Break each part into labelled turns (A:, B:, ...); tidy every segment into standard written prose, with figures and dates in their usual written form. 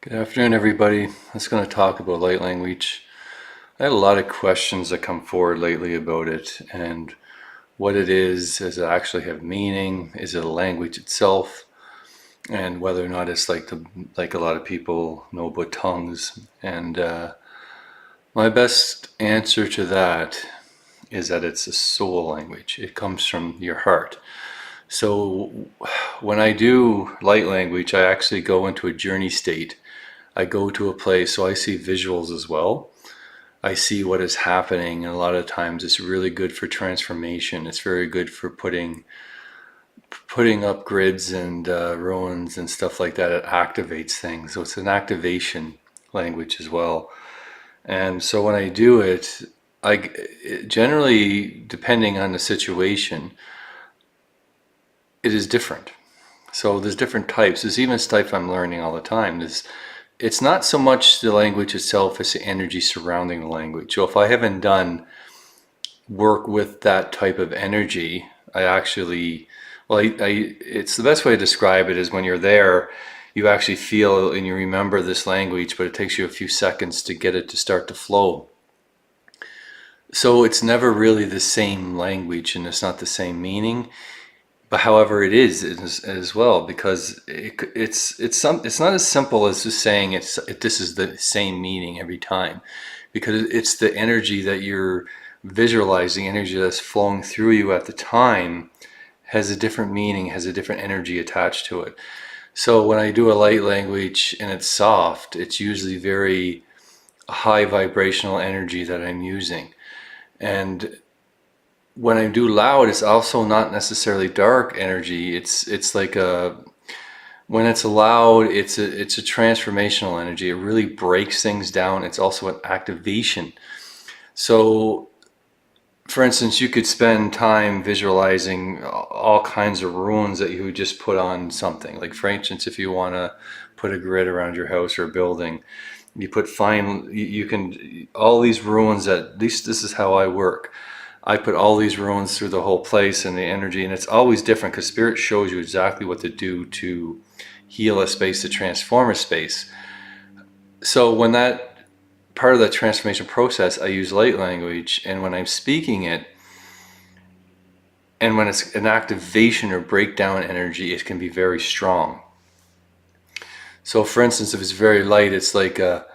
A: Good afternoon, everybody. I'm just going to talk about light language. I had a lot of questions that come forward lately about it and what it is. Does it actually have meaning? Is it a language itself? And whether or not it's like a lot of people know about tongues. And my best answer to that is that it's a soul language. It comes from your heart. So when I do light language, I actually go into a journey state. I go to a place, so I see visuals as well. I see what is happening, and a lot of times it's really good for transformation. It's very good for putting up grids and ruins and stuff like that. It activates things, so it's an activation language as well. And so when I do it, I generally, depending on the situation, it is different. So there's different types. There's even stuff I'm learning all the time. It's not so much the language itself as the energy surrounding the language. So if I haven't done work with that type of energy, I actually, it's the best way to describe it is when you're there, you actually feel and you remember this language, but it takes you a few seconds to get it to start to flow. So it's never really the same language and it's not the same meaning. But however, it is as well because it's not as simple as just saying this is the same meaning every time, because it's the energy that you're visualizing, energy that's flowing through you at the time has a different meaning, has a different energy attached to it. So when I do a light language and it's soft, it's usually very high vibrational energy that I'm using. And when I do loud, it's also not necessarily dark energy. It's like when it's loud, it's a transformational energy. It really breaks things down. It's also an activation. So, for instance, you could spend time visualizing all kinds of runes that you would just put on something. Like, for instance, if you want to put a grid around your house or a building, you put fine. You can all these runes. At least this is how I work. I put all these runes through the whole place and the energy, and it's always different because Spirit shows you exactly what to do to heal a space, to transform a space. So when that part of that transformation process, I use light language, and when I'm speaking it, and when it's an activation or breakdown energy, it can be very strong. So for instance, if it's very light, it's like a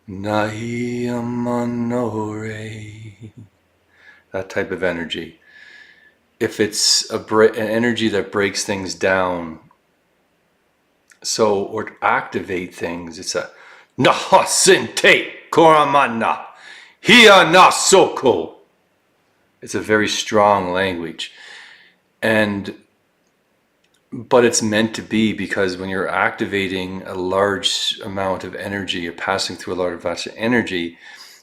A: Nahi Amanore, that type of energy. If it's an energy that breaks things down, so or to activate things, it's a Nahasinte Koramana Hia Nasoko. It's a very strong language, and but it's meant to be, because when you're activating a large amount of energy, you're passing through a large amount of energy.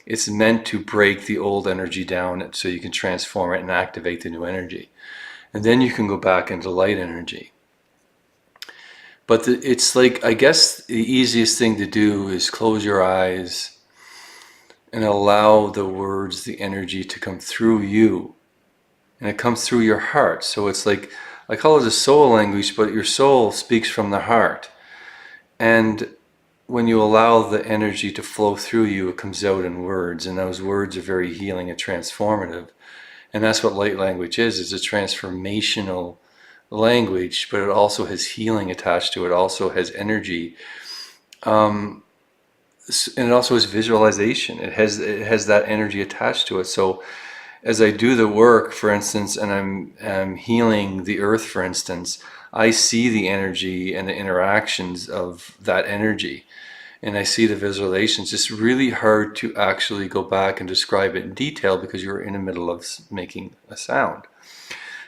A: It's meant to break the old energy down so you can transform it and activate the new energy. And then you can go back into light energy. But it's like, I guess the easiest thing to do is close your eyes and allow the words, the energy to come through you. And it comes through your heart. So it's like, I call it a soul language, but your soul speaks from the heart. And when you allow the energy to flow through you, it comes out in words. And those words are very healing and transformative. And that's what light language is. It's a transformational language, but it also has healing attached to it. It also has energy, and it also has visualization. It has that energy attached to it. So as I do the work, for instance, and I'm healing the earth, for instance, I see the energy and the interactions of that energy, and I see the visualizations. It's really hard to actually go back and describe it in detail because you're in the middle of making a sound.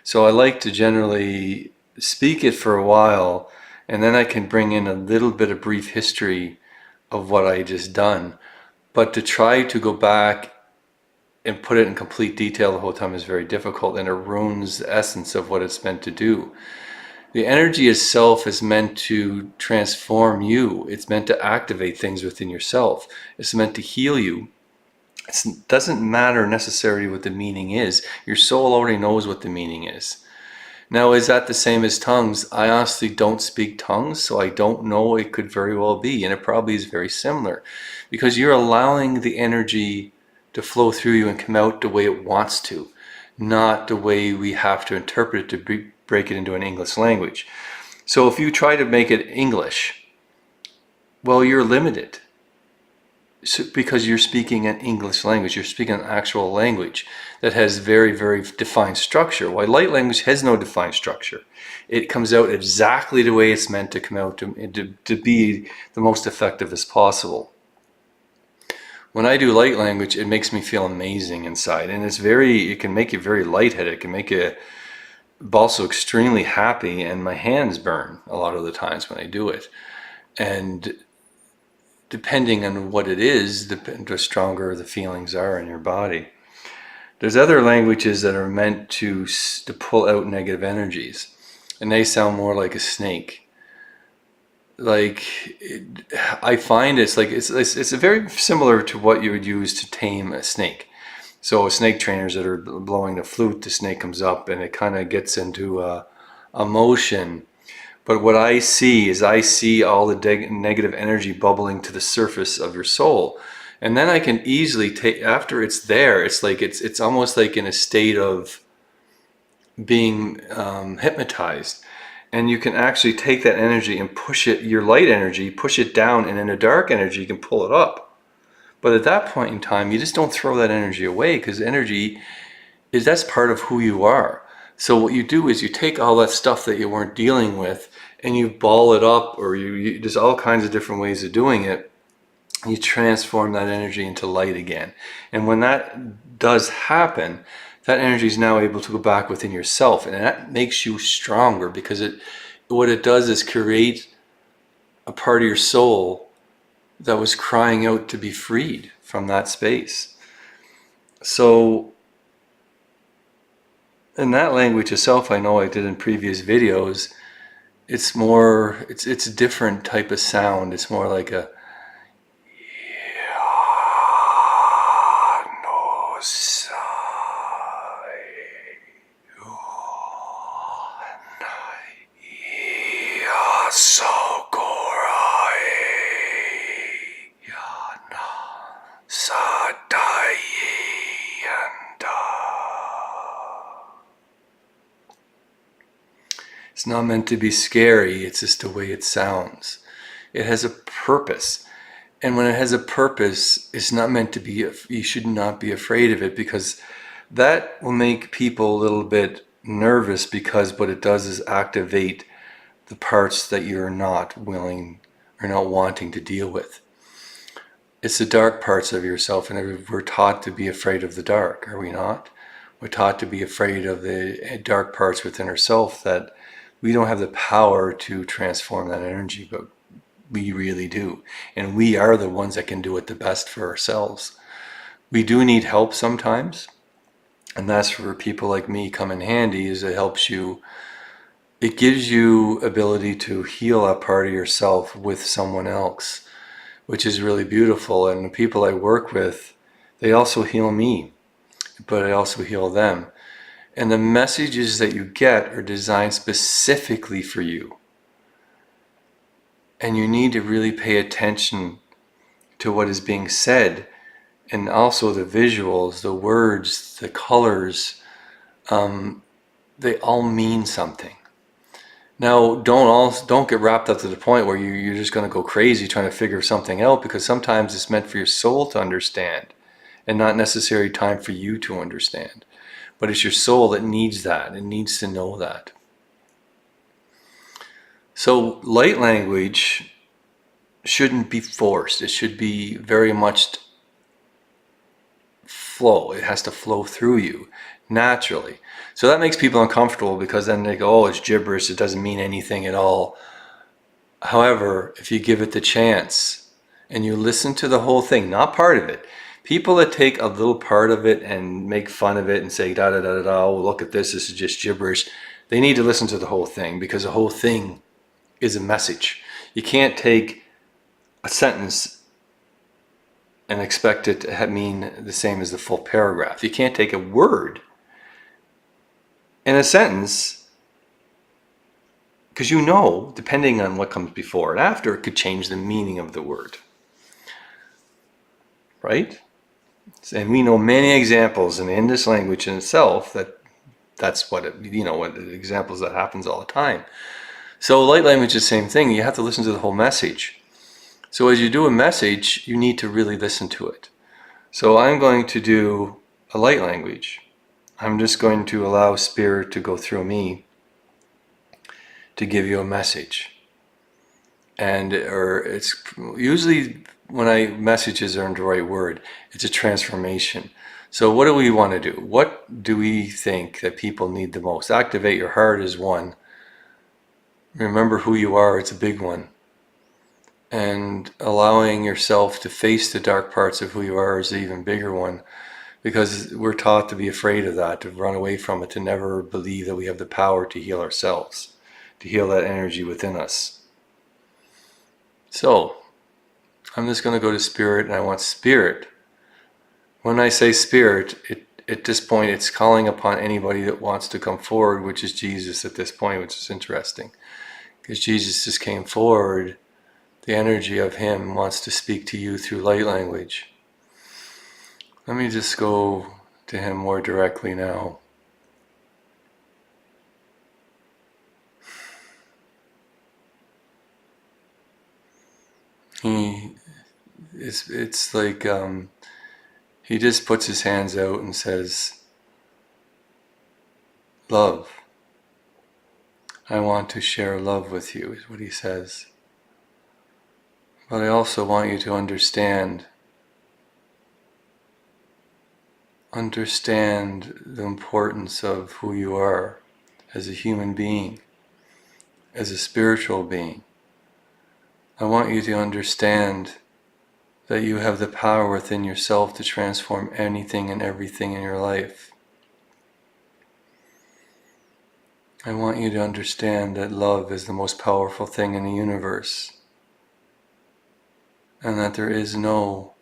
A: So I like to generally speak it for a while, and then I can bring in a little bit of brief history of what I just done. But to try to go back and put it in complete detail the whole time is very difficult, and it ruins the essence of what it's meant to do. The energy itself is meant to transform you. It's meant to activate things within yourself. It's meant to heal you. It doesn't matter necessarily what the meaning is. Your soul already knows what the meaning is. Now, is that the same as tongues? I honestly don't speak tongues, so I don't know. It could very well be, and it probably is very similar because you're allowing the energy to flow through you and come out the way it wants to, not the way we have to interpret it to break it into an English language. So if you try to make it English, well, you're limited. So, because you're speaking an English language, you're speaking an actual language that has very, very defined structure. While light language has no defined structure. It comes out exactly the way it's meant to come out to be the most effective as possible. When I do light language, it makes me feel amazing inside, and it can make you very lightheaded. It can make you also extremely happy, and my hands burn a lot of the times when I do it. And depending on what it is, the stronger the feelings are in your body. There's other languages that are meant to pull out negative energies, and they sound more like a snake. Like I find it's very similar to what you would use to tame a snake. So snake trainers that are blowing the flute, the snake comes up and it kind of gets into a motion. But what I see is all the negative energy bubbling to the surface of your soul. And then I can easily take, after it's there, it's almost like in a state of being hypnotized. And you can actually take that energy and push it, your light energy, push it down, and in a dark energy, you can pull it up. But at that point in time, you just don't throw that energy away, because energy that's part of who you are. So what you do is you take all that stuff that you weren't dealing with and you ball it up, or there's all kinds of different ways of doing it. You transform that energy into light again. And when that does happen, that energy is now able to go back within yourself, and that makes you stronger, because what it does is create a part of your soul that was crying out to be freed from that space. So in that language itself, I know I did in previous videos, it's a different type of sound. It's more like a It's not meant to be scary, it's just the way it sounds. It has a purpose. And when it has a purpose, it's not meant to be, you should not be afraid of it, because that will make people a little bit nervous, because what it does is activate the parts that you're not willing or not wanting to deal with. It's the dark parts of yourself, and we're taught to be afraid of the dark, are we not? We're taught to be afraid of the dark parts within ourselves, that we don't have the power to transform that energy, but we really do. And we are the ones that can do it the best for ourselves. We do need help sometimes, and that's where people like me come in handy, is it gives you ability to heal a part of yourself with someone else, which is really beautiful. And the people I work with, they also heal me, but I also heal them. And the messages that you get are designed specifically for you. And you need to really pay attention to what is being said, and also the visuals, the words, the colors. They all mean something. Now, don't get wrapped up to the point where you're just going to go crazy trying to figure something out, because sometimes it's meant for your soul to understand, and not necessarily time for you to understand. But it's your soul that needs that. It needs to know that. So light language shouldn't be forced. It should be very much flow. It has to flow through you naturally. So that makes people uncomfortable, because then they go, oh, it's gibberish. It doesn't mean anything at all. However, if you give it the chance and you listen to the whole thing, not part of it. People that take a little part of it and make fun of it and say, da da da da da, oh, look at this is just gibberish. They need to listen to the whole thing, because the whole thing is a message. You can't take a sentence and expect it to mean the same as the full paragraph. You can't take a word in a sentence Because you know, depending on what comes before and after, it could change the meaning of the word. Right? And we know many examples in the English language in itself that's what what examples that happens all the time. So light language is the same thing. You have to listen to the whole message. So as you do a message, you need to really listen to it. So I'm going to do a light language. I'm just going to allow Spirit to go through me to give you a message. Or it's usually when messages aren't the right word, it's a transformation. So what do we want to do? What do we think that people need the most? Activate your heart is one. Remember who you are, it's a big one. And allowing yourself to face the dark parts of who you are is an even bigger one, because we're taught to be afraid of that, to run away from it, to never believe that we have the power to heal ourselves, to heal that energy within us. So I'm just going to go to Spirit, and I want Spirit. When I say Spirit, at this point it's calling upon anybody that wants to come forward, which is Jesus at this point, which is interesting. Because Jesus just came forward, the energy of Him wants to speak to you through light language. Let me just go to Him more directly now. It's like He just puts His hands out and says, love. I want to share love with you, is what He says. But I also want you to understand the importance of who you are as a human being, as a spiritual being. I want you to understand that you have the power within yourself to transform anything and everything in your life. I want you to understand that love is the most powerful thing in the universe, and that there is no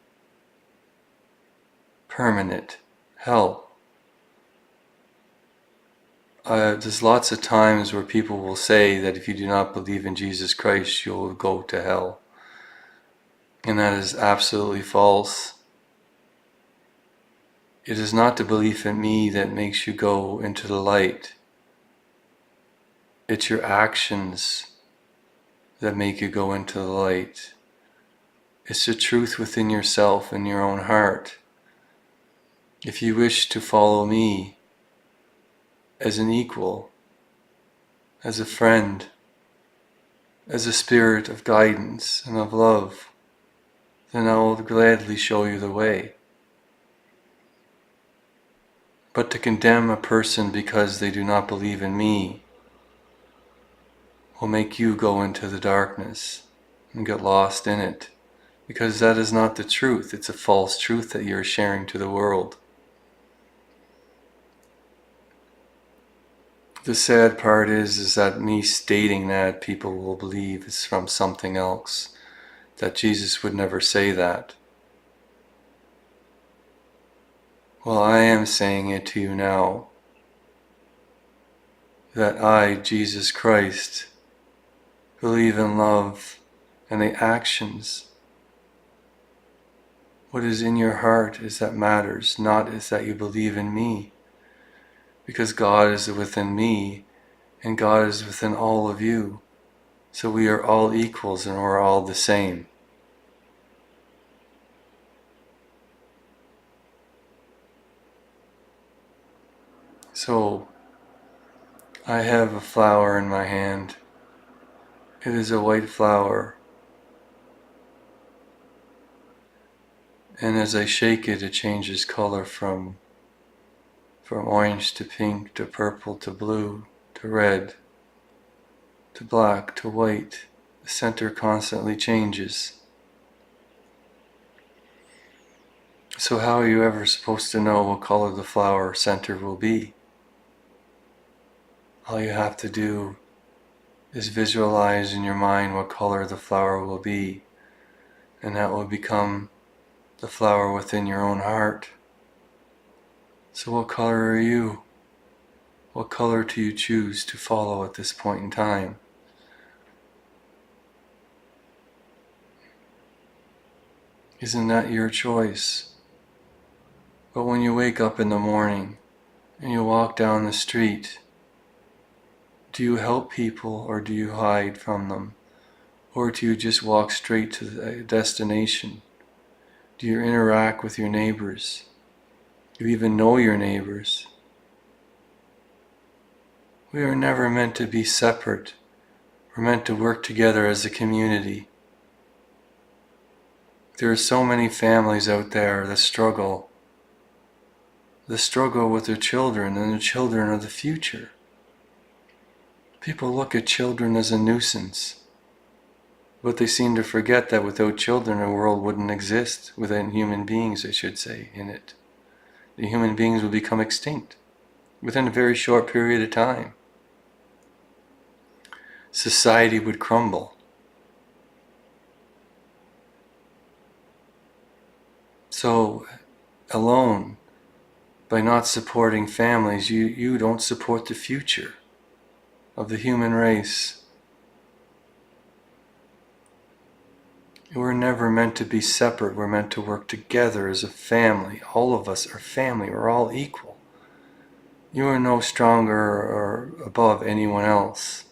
A: permanent hell. There's lots of times where people will say that if you do not believe in Jesus Christ, you'll go to hell. And that is absolutely false. It is not the belief in me that makes you go into the light. It's your actions that make you go into the light. It's the truth within yourself and your own heart. If you wish to follow me as an equal, as a friend, as a spirit of guidance and of love, then I will gladly show you the way. But to condemn a person because they do not believe in me will make you go into the darkness and get lost in it, because that is not the truth. It's a false truth that you're sharing to the world. The sad part is that me stating that, people will believe it's from something else, that Jesus would never say that. Well, I am saying it to you now, that I, Jesus Christ, believe in love and the actions. What is in your heart is that matters, not is that you believe in me. Because God is within me, and God is within all of you. So we are all equals and we're all the same. So, I have a flower in my hand. It is a white flower. And as I shake it, it changes color from orange to pink to purple to blue to red to black to white. The center constantly changes. So how are you ever supposed to know what color the flower center will be? All you have to do is visualize in your mind what color the flower will be, and that will become the flower within your own heart. So what color are you? What color do you choose to follow at this point in time? Isn't that your choice? But when you wake up in the morning and you walk down the street, do you help people or do you hide from them? Or do you just walk straight to the destination? Do you interact with your neighbors? Do you even know your neighbors? We are never meant to be separate. We're meant to work together as a community. There are so many families out there that struggle. They struggle with their children, and the children are the future. People look at children as a nuisance, but they seem to forget that without children, a world wouldn't exist. Without human beings, I should say, in it. The human beings would become extinct within a very short period of time. Society would crumble. So, alone, by not supporting families, you don't support the future of the human race. We're never meant to be separate. We're meant to work together as a family. All of us are family. We're all equal. You are no stronger or above anyone else.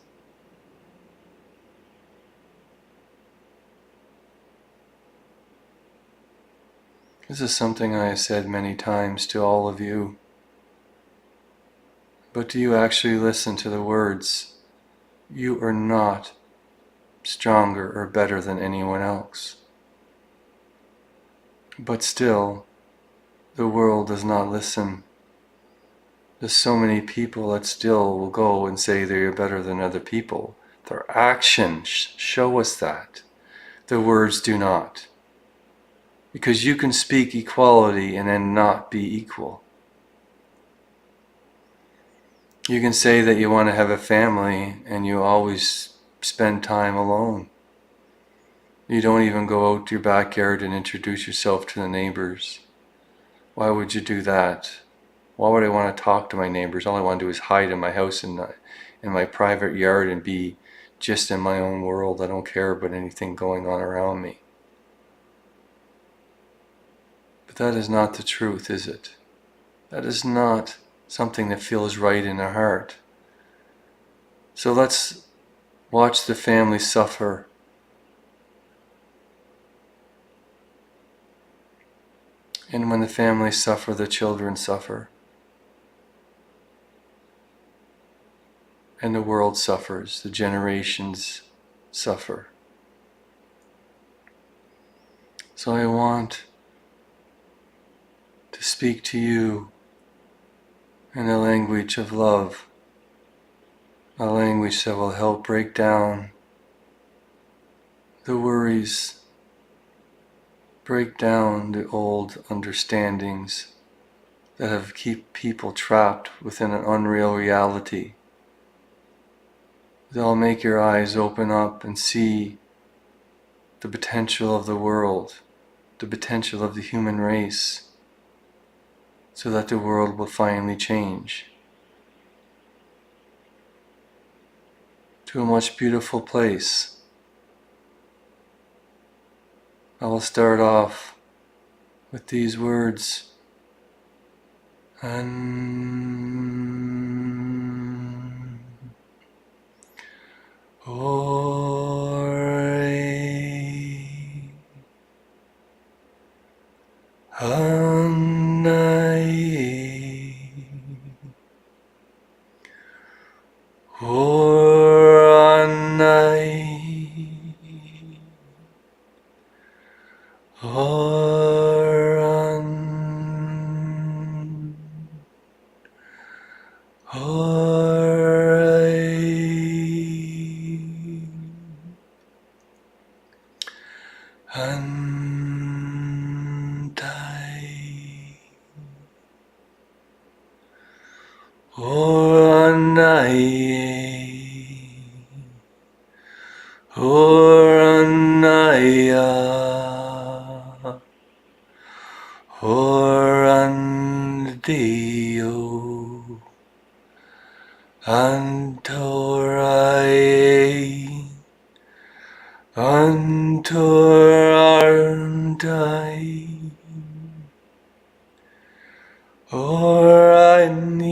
A: This is something I have said many times to all of you. But do you actually listen to the words? You are not stronger or better than anyone else. But still, the world does not listen. There's so many people that still will go and say they're better than other people. Their actions show us that. Their words do not. Because you can speak equality and then not be equal. You can say that you want to have a family and you always spend time alone. You don't even go out to your backyard and introduce yourself to the neighbors. Why would you do that? Why would I want to talk to my neighbors? All I want to do is hide in my house in my private yard and be just in my own world. I don't care about anything going on around me. But that is not the truth, is it? That is not something that feels right in our heart. So let's watch the family suffer. And when the families suffer, the children suffer. And the world suffers, the generations suffer. So I want to speak to you in the language of love, a language that will help break down the worries, break down the old understandings that have kept people trapped within an unreal reality. They'll make your eyes open up and see the potential of the world, the potential of the human race, so that the world will finally change to a much beautiful place. I will start off with these words. Antorae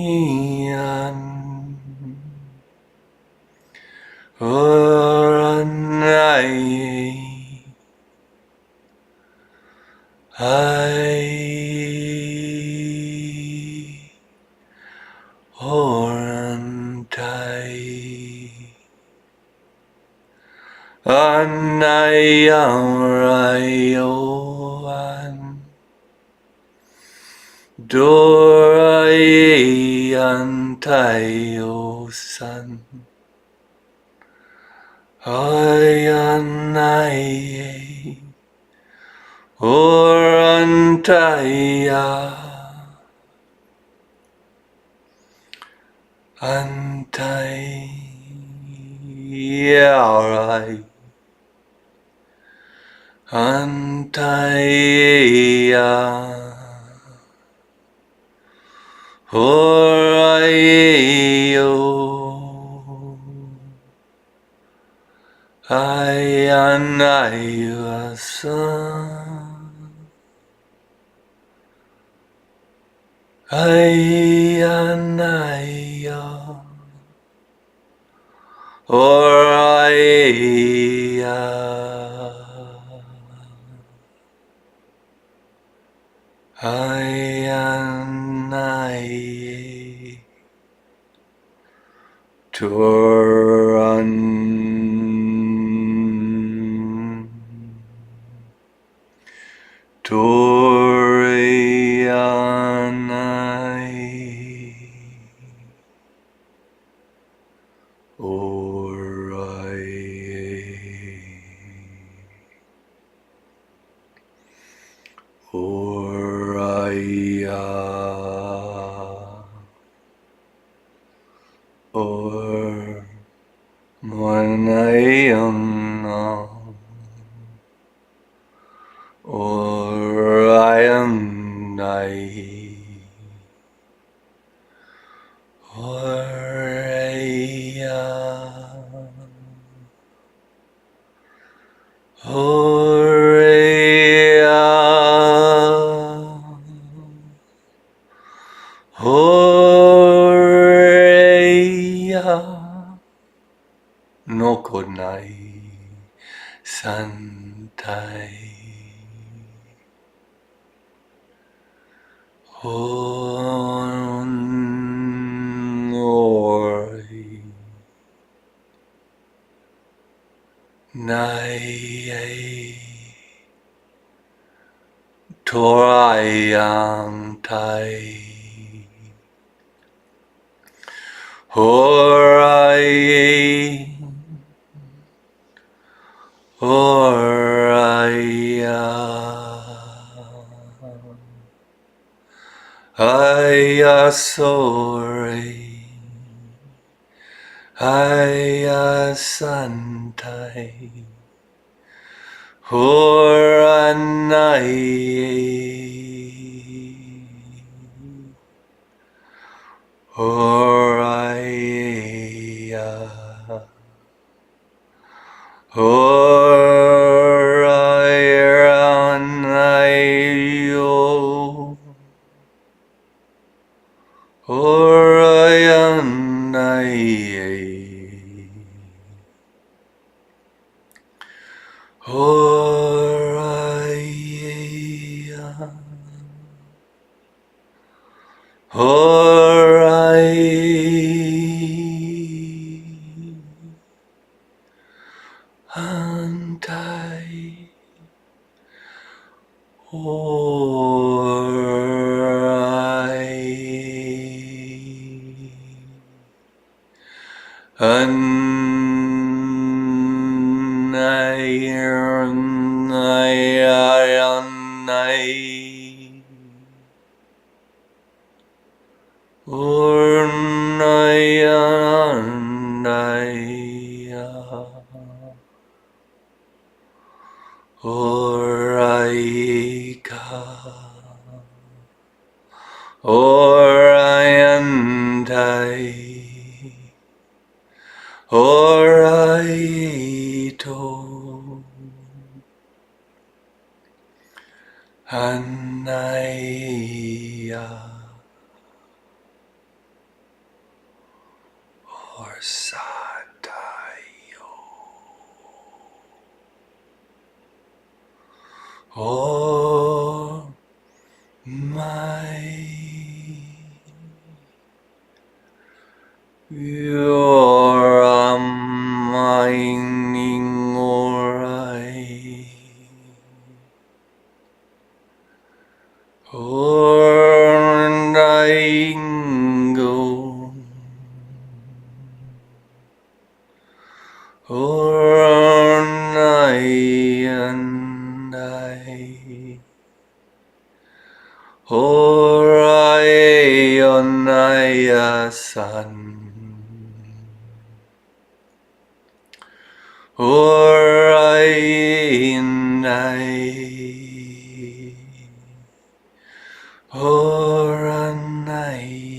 A: Oranian Oranai I Orantai Anayaurayoan Dorayantayo-san Ayanaye Orantaya Antai Antaya Horayo Ayanaya-san Ayanaya Oraya Ayanaye Turan Turianai Oraya Or Manayana Orayanai Oraya Horea Horea Nokonai Santai Honori Nai Torayang Tai Horai Horaya Ayasori Ayasantai Horanai Horaya Horayanayo Horayanaye Horaya Horai Antai Horai Anai Ornaya Oraika Orientai Oraito Anaya or Satayo or my your mining or I or dying go or I and I or I on I san or I and I or an I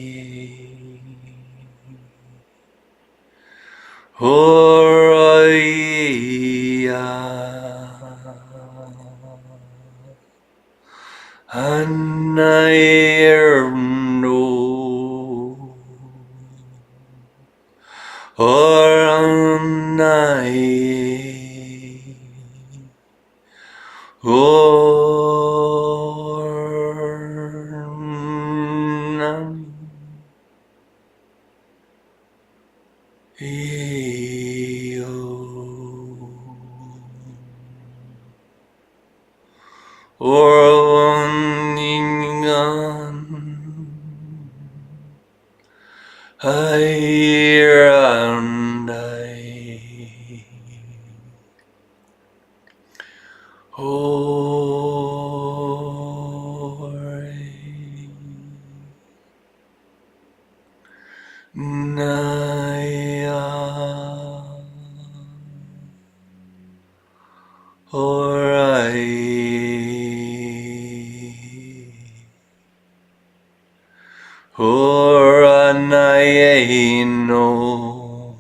A: or no or no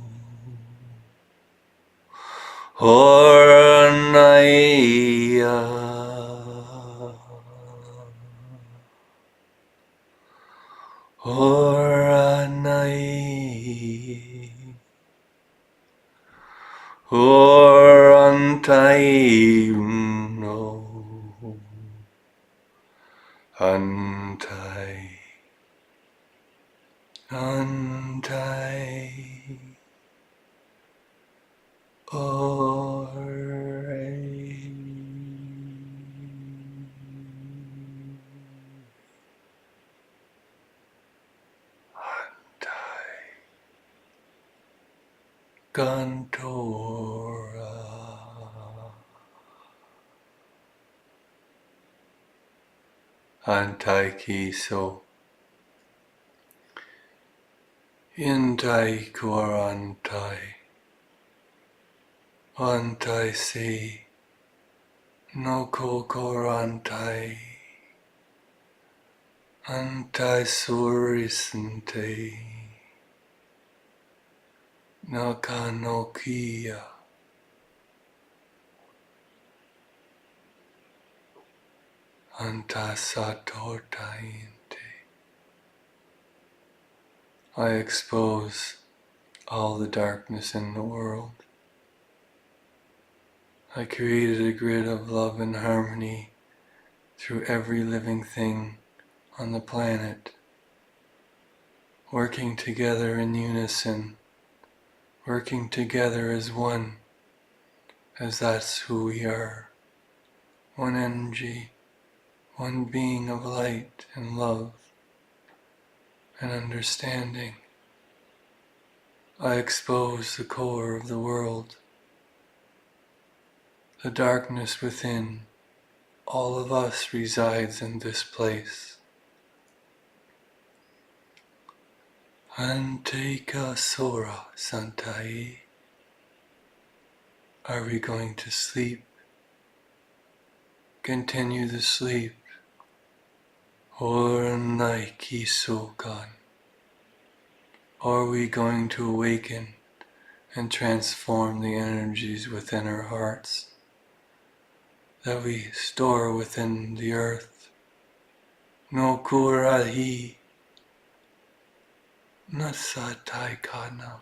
A: Hornaya Horanai Horantai no Antai Antai Gantora Antai Kiso Intai Korantai Antai Se No Korantai Antai Surisante Nakanokia Antasatortainte. I expose all the darkness in the world. I created a grid of love and harmony through every living thing on the planet, working together in unison, working together as one, as that's who we are. One energy, one being of light and love and understanding. I expose the core of the world, the darkness within. All of us resides in this place. Anteka Sora Santai. Are we going to sleep? Continue the sleep. Or Naiki Sokan. Are we going to awaken and transform the energies within our hearts that we store within the earth. No kurahi nasatai kana.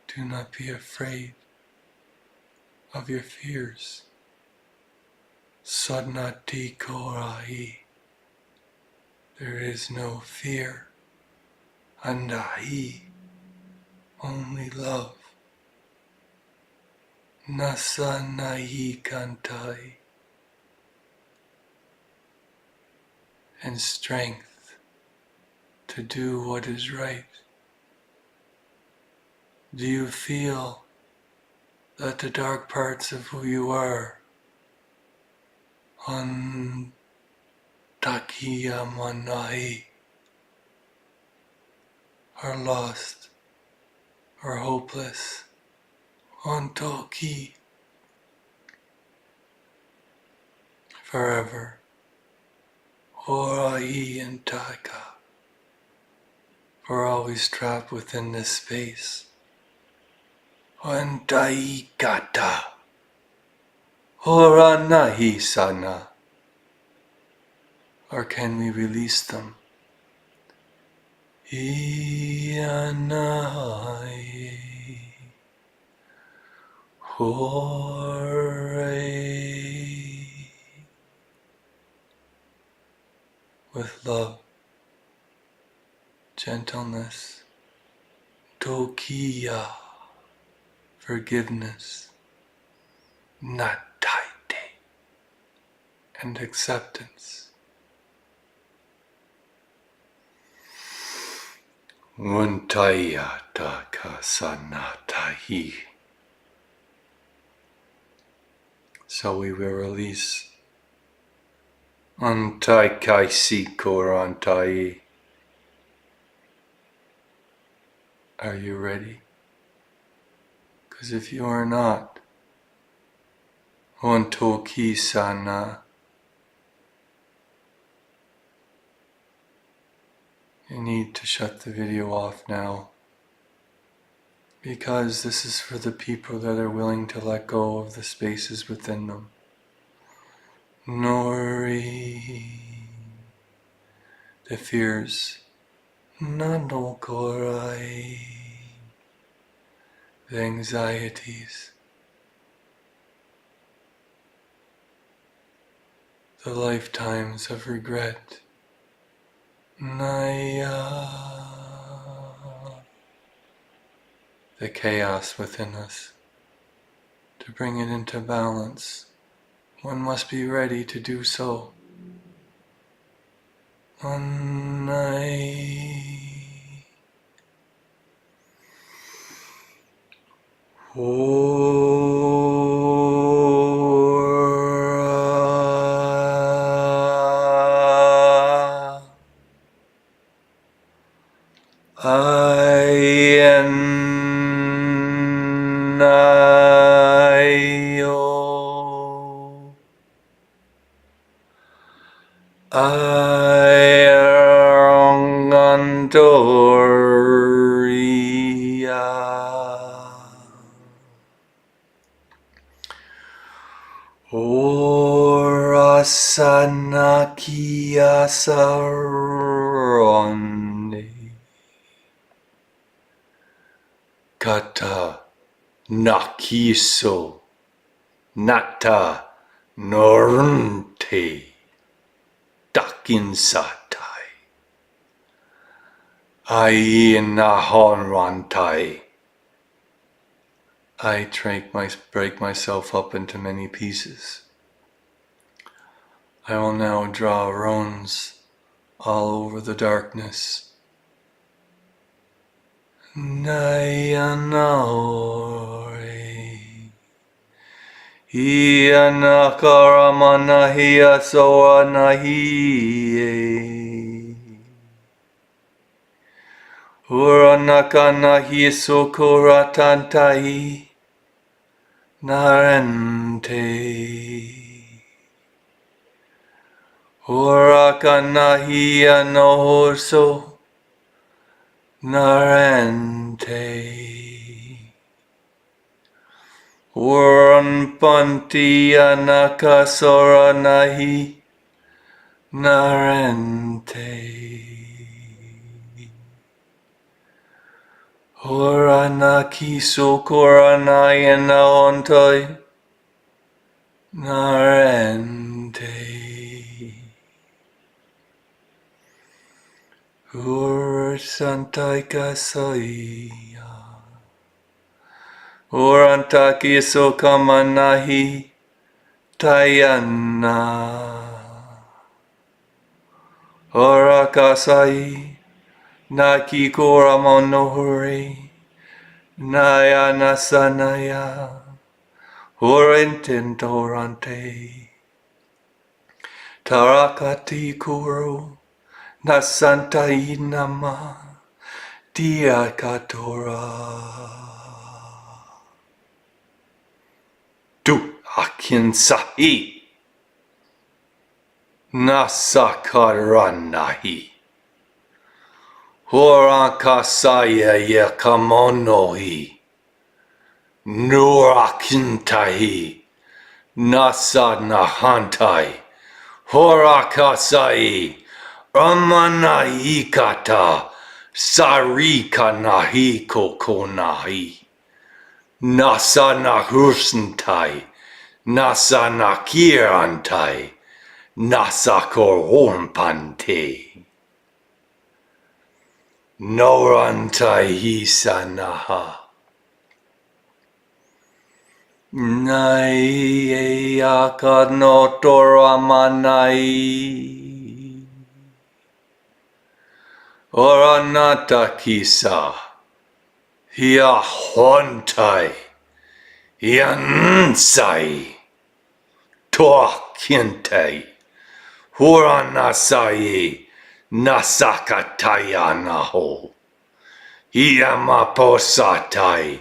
A: Do not be afraid of your fears. Sadnati korahi. There is no fear. Andahi. Only love. Nasanahi kantai. And strength to do what is right. Do you feel that the dark parts of who you are on Takiya Manahi are lost or hopeless on Toki forever? Horai and Taika, we're always trapped within this space. Antaikata Horanahi Sana. Or can we release them? Ianai Horai. With love, gentleness, Tokiya, forgiveness, Nataite, and acceptance. Untayata kasanatahi. So we will release Antai kaisi korantai. Are you ready? Because if you are not, Ontoki sana, you need to shut the video off now. Because this is for the people that are willing to let go of the spaces within them. Nori, the fears, Nandokorai, the anxieties, the lifetimes of regret, Naya, the chaos within us. To bring it into balance, one must be ready to do so. Annai. Ayo. Ayangandoria. Orasanakiasarone. Kata nakiso. Nata norunte. Dakinsatai. Ainahonrantai. I break myself up into many pieces. I will now draw runes all over the darkness. Nayanaore. Ianakaramanahiya soanahiye. Uranakanahi sokuratantai. Narente. Urakanahiya nohoso. Narente. Uranpanti anakasora nahi narente. Horanaki sokoranayana ontoi narente. Ursantai kasaya. Urantaki sokamanahi tayana. Orakasai naki koramonohuri. Nayana sanaya, orententorante, tarakati kuru, nasanta inama, diakatora. Tu akin sahi, nasakaranahi, horakasaya yakamonohi. Nurakintai, Nasa Nahantai, Horakasai, Ramanaikata, Sarika Nahi Kokonahi, Nasa Nahursantai, Nasa Nakirantai, Nasa Korormpante, Norantai Hisanaha. Nai akanotoramanai Oranata kisa Hia hontai Hiansai Toakintai Huranasai Nasakatayanaho Hiamaposatai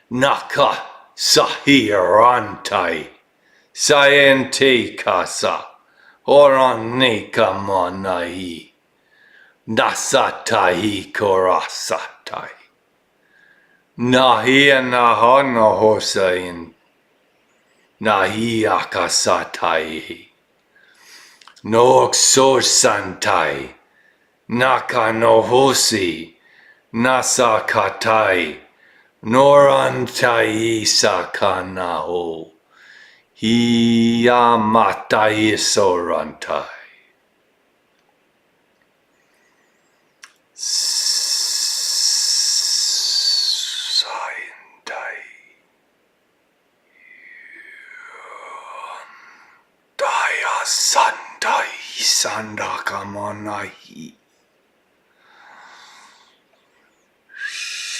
A: Naka Sahirantai Sayente kasa Oraneka manai Nasatai korasatai Nahia nahana hosain Nahi akasatai Noxosantai Nakanohosi Nasakatai Norantai sakanaho Hiyamatai sorantai. Saintai. Daya sandai sandakamanai.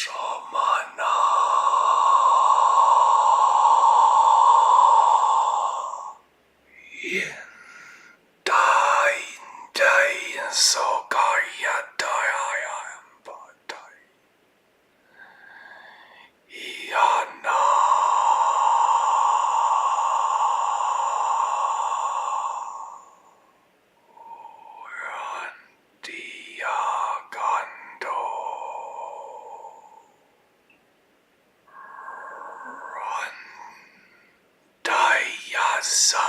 A: Samana. So Karya Dayambatai Yana Randia Gando Randayasa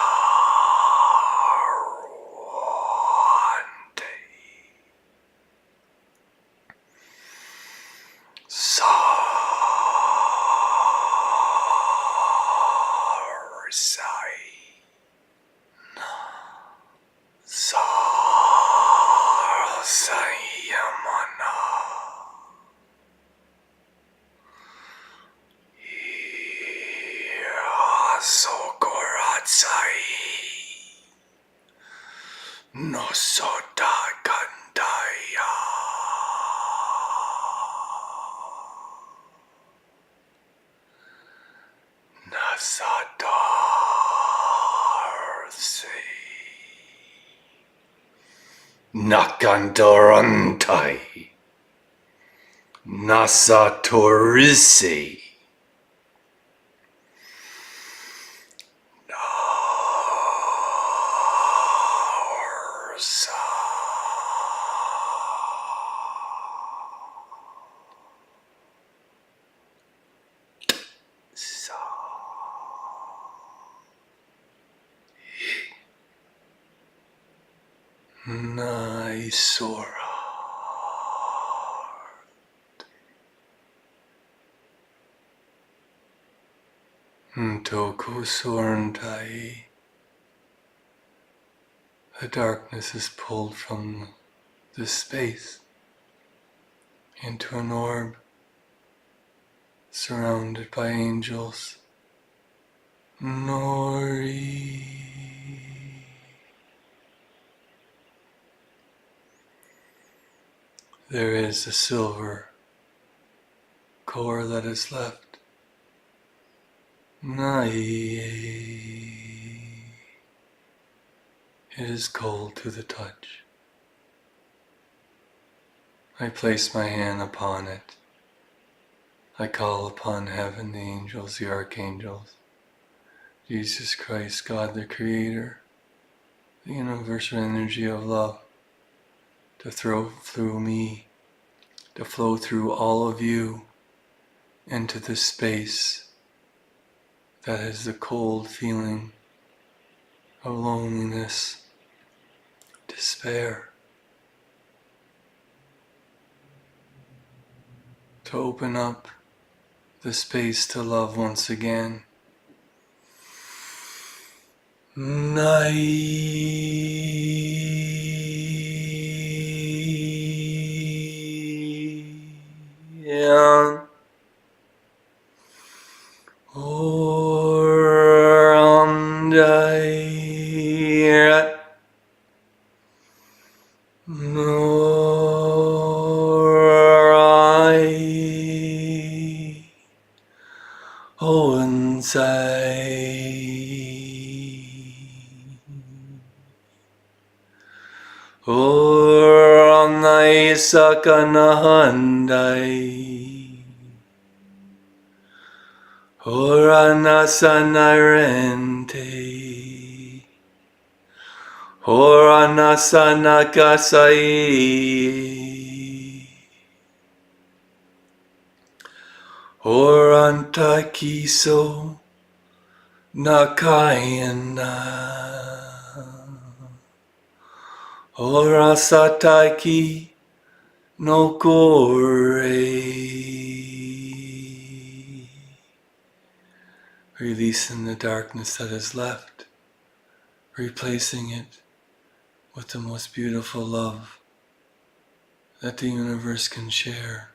A: Sayamana Sokoratsai Nosota Gandaya Nasadarse Nakandorantai Nasatorise Narsa Sa Naisora. Ntoku Sorentai. The darkness is pulled from this space into an orb surrounded by angels. Nori. There is a silver core that is left. Nai. It is cold to the touch. I place my hand upon it. I call upon heaven, the angels, the archangels, Jesus Christ, God the Creator, the universal energy of love, to flow through me, to flow through all of you into this space that is the cold feeling of loneliness, despair, to open up the space to love once again. Nai. Orandai Norai Oansai Oranai Sakanahandai Oranasanarente Oranasanakasai Orantakiso Nakayana Orasataki no Kore. Releasing the darkness that is left, replacing it with the most beautiful love that the universe can share.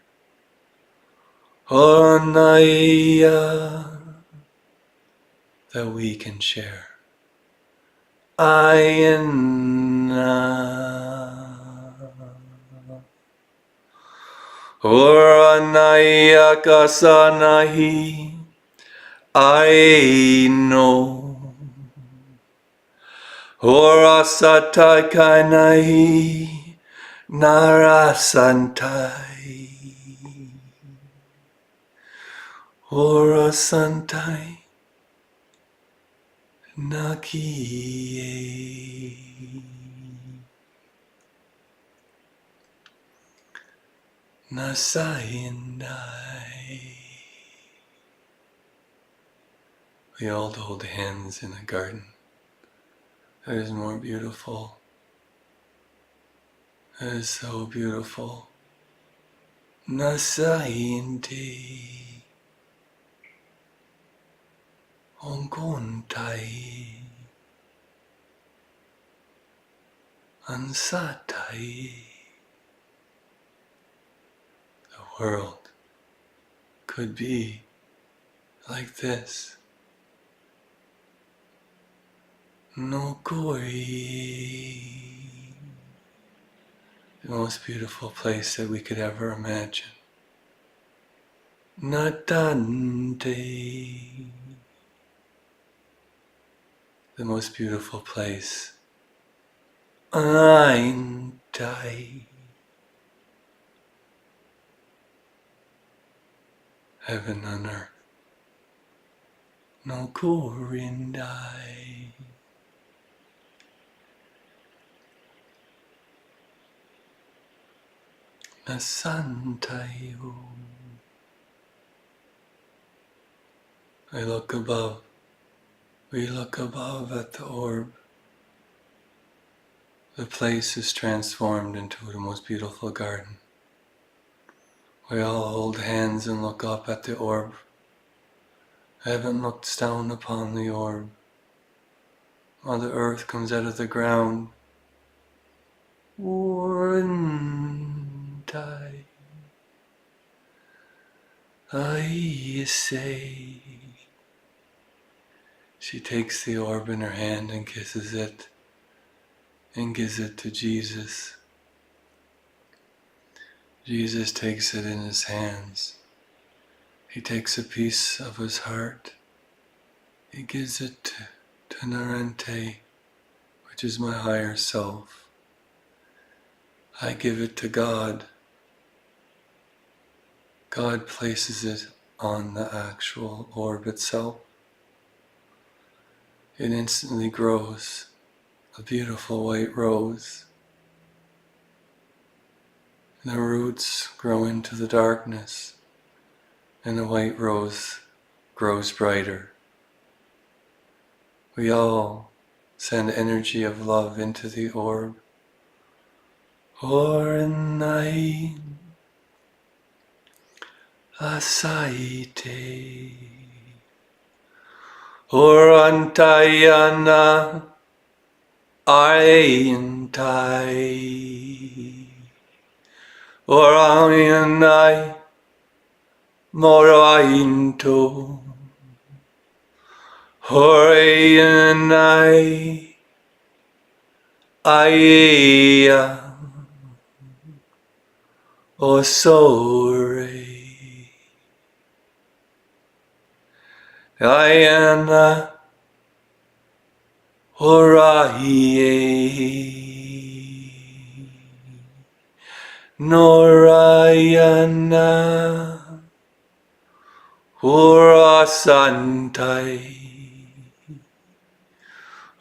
A: Onaya, that we can share. Ayana. Oranaya kasanahi. I know. Orasatai kainai narasantai. Orasantai nakie. Nasayendai. We all hold hands in a garden that is more beautiful. That is so beautiful. Nasayende Ongontai Ansatai. The world could be like this. No Kori. The most beautiful place that we could ever imagine. Natante. The most beautiful place. Aintai. Heaven on earth. No Korindai. Nasantayo. I look above. We look above at the orb The place is transformed into the most beautiful garden. We all hold hands and look up at the orb. Heaven looks down upon the orb. Mother Earth comes out of the ground. Warrantai, I say. She takes the orb in her hand and kisses it and gives it to Jesus. Jesus takes it in his hands. He takes a piece of his heart. He gives it to Narente, which is my higher self. I give it to God. God places it on the actual orb itself. It instantly grows, a beautiful white rose. The roots grow into the darkness, and the white rose grows brighter. We all send energy of love into the orb. Oranai asaite Orantayana Aintai Orayanai Morainto Horayanai Aya Osore Ayana Horaye Norayana Horasantai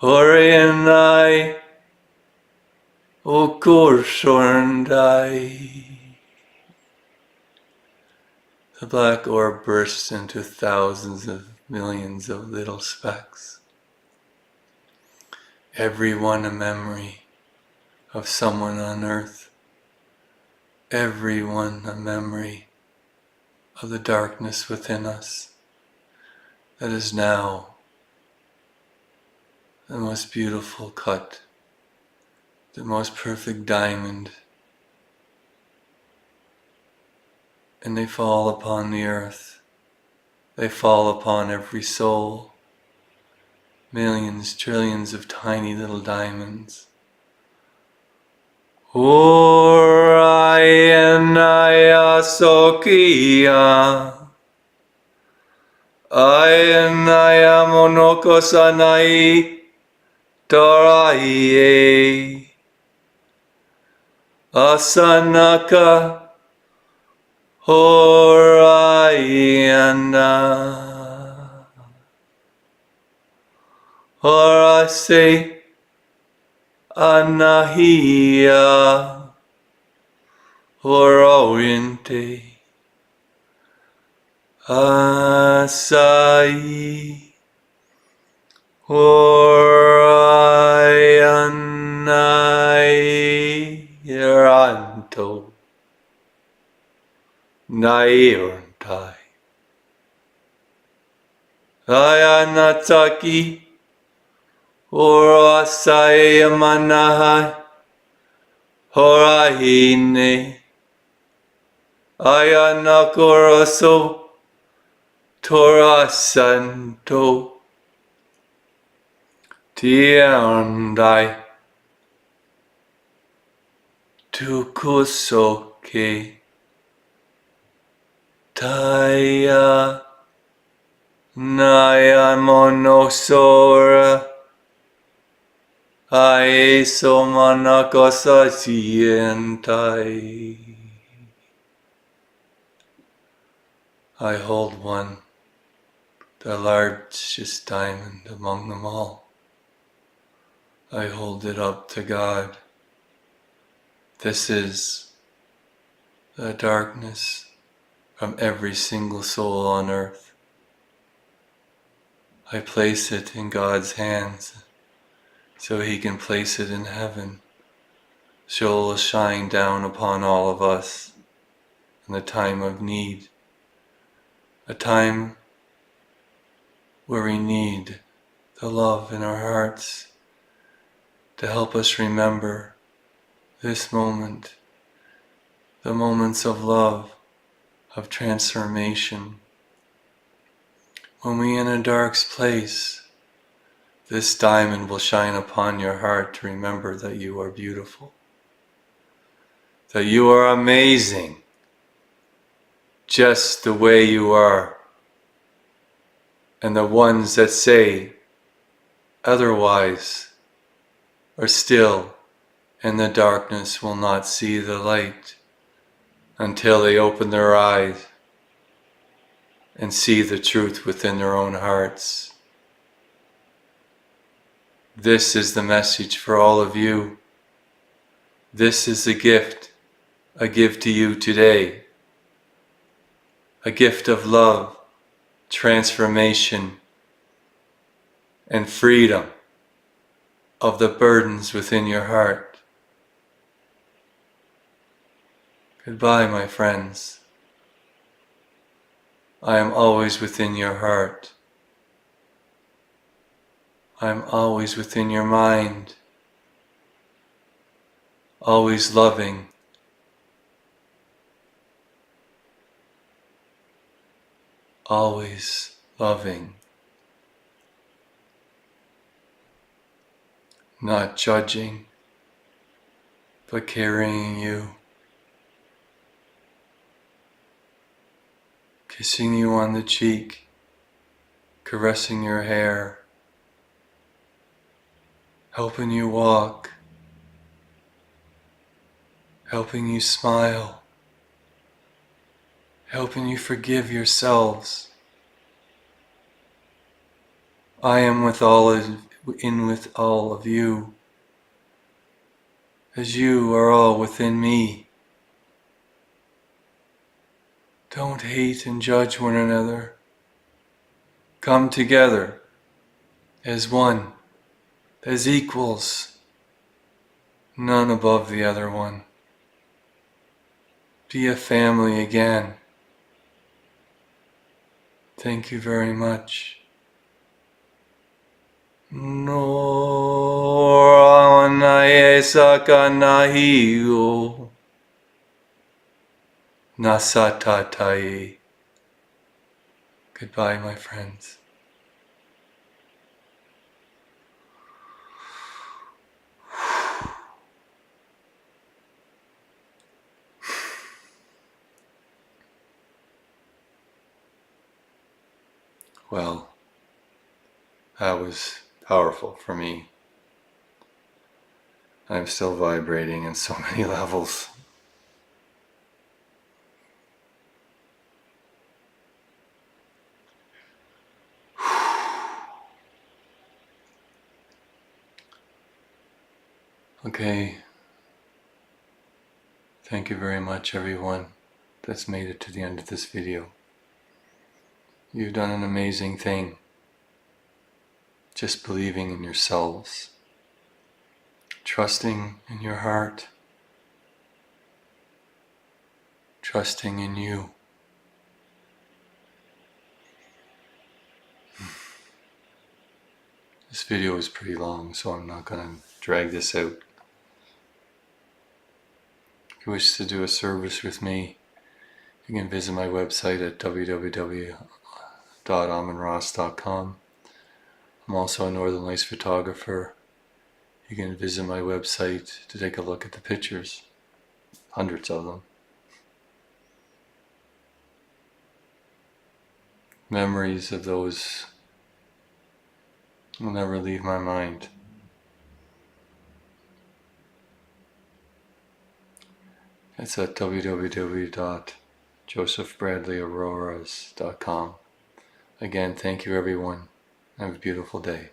A: Orianai Okursorndai. The black orb bursts into thousands of millions of little specks, every one a memory of someone on earth, every one a memory of the darkness within us that is now the most beautiful cut, the most perfect diamond, and they fall upon the earth. They fall upon every soul, millions, trillions of tiny little diamonds. Orayanaya Sokiya Ayanaya Monokosanai Toraye Asanaka Horayana Horase Anahia Hororiente Asai Horayanai Ranto Nairtai Ayanataki Horasai Manahai Horahine Ayanakoroso Torah Santo Tiandai Tukusoke Taya Naya Monosora Aeso Manakasasientai. I hold one, the largest diamond among them all. I hold it up to God. This is the darkness from every single soul on earth. I place it in God's hands so He can place it in heaven will shine down upon all of us in the time of need, a time where we need the love in our hearts to help us remember this moment, the moments of love, of transformation. When we are in a dark place, this diamond will shine upon your heart to remember that you are beautiful, that you are amazing, just the way you are. And the ones that say otherwise are still in the darkness, will not see the light until they open their eyes and see the truth within their own hearts. This is the message for all of you. This is the gift I give to you today. A gift of love, transformation, and freedom of the burdens within your heart. Goodbye, my friends. I am always within your heart. I am always within your mind. Always loving. Always loving. Not judging, but carrying you. Kissing you on the cheek, caressing your hair, helping you walk, helping you smile, helping you forgive yourselves. I am with all of you, as you are all within me. Don't hate and judge one another. Come together as one, as equals, none above the other one. Be a family again. Thank you very much. No anaye sakanahiyo nasatatai. Goodbye, my friends. Well, that was powerful for me. I'm still vibrating in so many levels. Okay. Thank you very much, everyone that's made it to the end of this video. You've done an amazing thing. Just believing in yourselves. Trusting in your heart. Trusting in you. This video is pretty long, so I'm not going to drag this out. If you wish to do a service with me, you can visit my website at www.amonross.com. I'm also a Northern Lights photographer. You can visit my website to take a look at the pictures. Hundreds of them. Memories of those will never leave my mind. It's at www.josephbradleyauroras.com. Again, thank you everyone. Have a beautiful day.